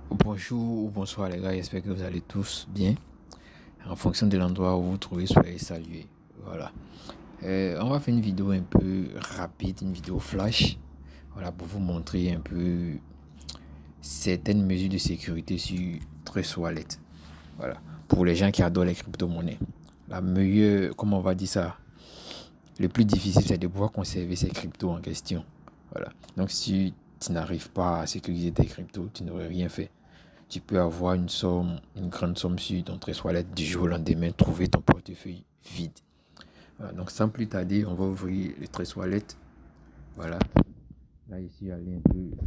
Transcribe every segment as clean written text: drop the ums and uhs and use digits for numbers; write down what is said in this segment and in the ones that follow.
Bonjour ou bonsoir les gars, j'espère que vous allez tous bien. En fonction de l'endroit où vous vous trouvez, soyez salués. Voilà. On va faire une vidéo un peu rapide, une vidéo flash. Voilà, pour vous montrer un peu certaines mesures de sécurité sur Trust Wallet. Voilà. Pour les gens qui adorent les crypto-monnaies. La meilleure, comment on va dire ça? Le plus difficile, c'est de pouvoir conserver ces cryptos en question. Voilà. Donc si tu n'arrives pas à sécuriser tes cryptos, tu n'aurais rien fait. Tu peux avoir une somme, une grande somme sur ton trésor wallet du jour au lendemain, trouver ton portefeuille vide. Voilà, donc sans plus tarder, on va ouvrir le trésor wallet. Voilà. Là ici, aller un peu vite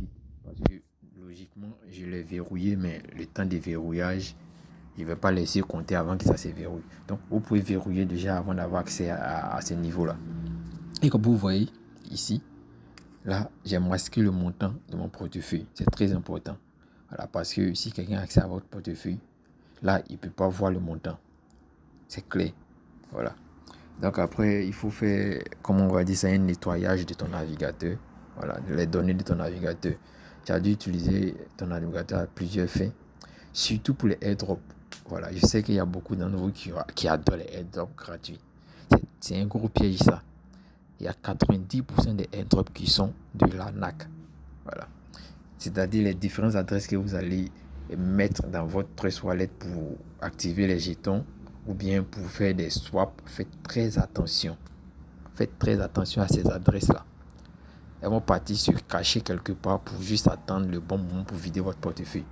parce que logiquement, je l'ai verrouillé, mais le temps de verrouillage, je ne vais pas laisser compter avant que ça se verrouille. Donc vous pouvez verrouiller déjà avant d'avoir accès à ce niveau-là. Et comme vous voyez ici, là, j'ai masqué le montant de mon portefeuille. C'est très important. Voilà, parce que si quelqu'un a accès à votre portefeuille, là, il ne peut pas voir le montant. C'est clair. Voilà. Donc après, il faut faire, comme on va dire, ça, un nettoyage de ton navigateur. Voilà, les données de ton navigateur. Tu as dû utiliser ton navigateur à plusieurs fins, surtout pour les airdrops. Voilà, je sais qu'il y a beaucoup d'entre vous qui adorent les airdrops gratuits. C'est un gros piège ça. Il y a 90% des airdrops qui sont de l'arnaque. Voilà. C'est-à-dire les différentes adresses que vous allez mettre dans votre Trust Wallet pour activer les jetons ou bien pour faire des swaps. Faites très attention. Faites très attention à ces adresses-là. Elles vont partir se cacher quelque part pour juste attendre le bon moment pour vider votre portefeuille.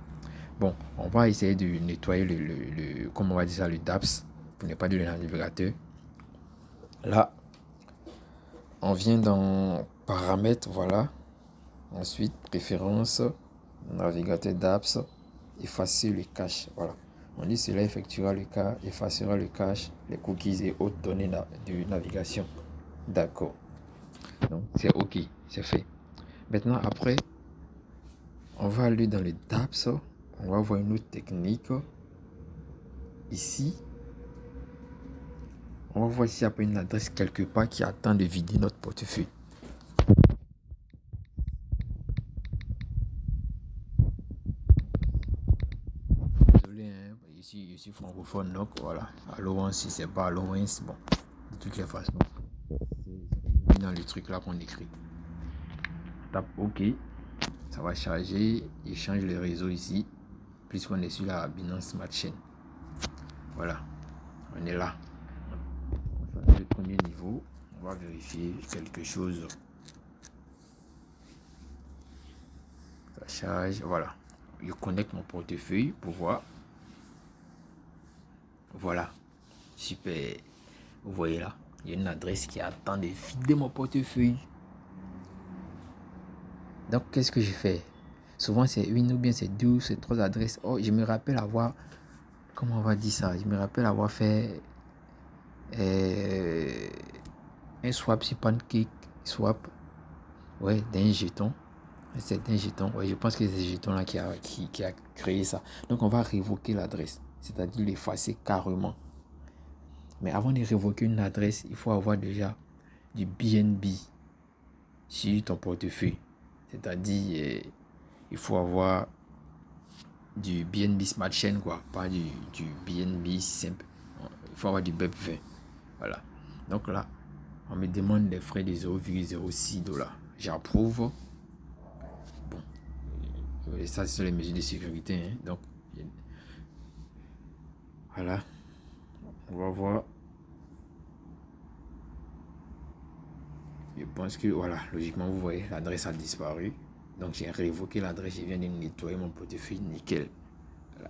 Bon, on va essayer de nettoyer comment on va dire ça, le DApps pour ne pas dire le navigateur. Là, on vient dans paramètres, voilà. Ensuite, préférences, navigateur d'apps, effacer le cache. Voilà. On dit cela effectuera le cas, effacera le cache, les cookies et autres données de navigation. D'accord. Donc c'est OK, c'est fait. Maintenant, après, on va aller dans les dApps. On va voir une autre technique. Ici, on va voir s'il y a pas une adresse quelque part qui attend de vider notre portefeuille. Désolé, hein, ici, je suis francophone, donc voilà. Allowance, si c'est pas allowance, bon, de toutes les façons, c'est dans le truc là qu'on écrit. Tape OK, ça va charger, il change le réseau ici, puisqu'on est sur la Binance Smart Chain. Voilà, on est là. On fait le premier niveau, on va vérifier quelque chose. Ça charge, voilà. Je connecte mon portefeuille pour voir. Voilà, super. Vous voyez là, il y a une adresse qui attend de vider mon portefeuille. Donc, qu'est-ce que je fais? Souvent, c'est une ou bien c'est deux ou c'est trois adresses. Oh, je me rappelle avoir, comment on va dire ça? Je me rappelle avoir fait un swap sur Pancake Swap. Ouais, d'un jeton. C'est un jeton. Ouais, je pense que c'est ce jeton-là qui a créé ça. Donc, on va révoquer l'adresse. C'est-à-dire l'effacer carrément. Mais avant de révoquer une adresse, il faut avoir déjà du BNB sur ton portefeuille. C'est-à-dire, il faut avoir du BNB Smart Chain, quoi, pas du BNB simple. Il faut avoir du BEP20. Voilà. Donc là, on me demande des frais de 0,06 $. J'approuve. Bon. Et ça, c'est les mesures de sécurité. Hein. Donc, voilà. On va voir. Je pense que, voilà, logiquement, vous voyez, l'adresse a disparu. Donc, j'ai révoqué l'adresse. Je viens de nettoyer mon portefeuille. Nickel.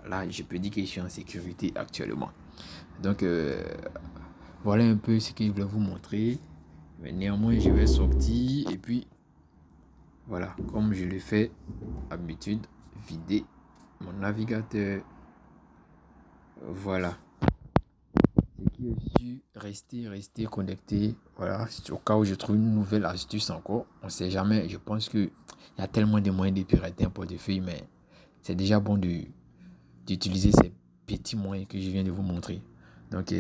Là, je peux dire que je suis en sécurité actuellement. Donc, voilà un peu ce que je voulais vous montrer. Mais néanmoins, je vais sortir. Et puis, voilà, comme je le fais d'habitude, vider mon navigateur. Voilà. Ce qui est sûr, restez connecté. Voilà, au cas où je trouve une nouvelle astuce encore. On ne sait jamais. Je pense qu'il y a tellement de moyens de pirater un portefeuille, mais c'est déjà bon d'utiliser ces petits moyens que je viens de vous montrer. Donc,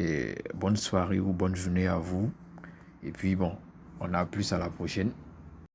bonne soirée ou bonne journée à vous. Et puis, bon, on a plus à la prochaine.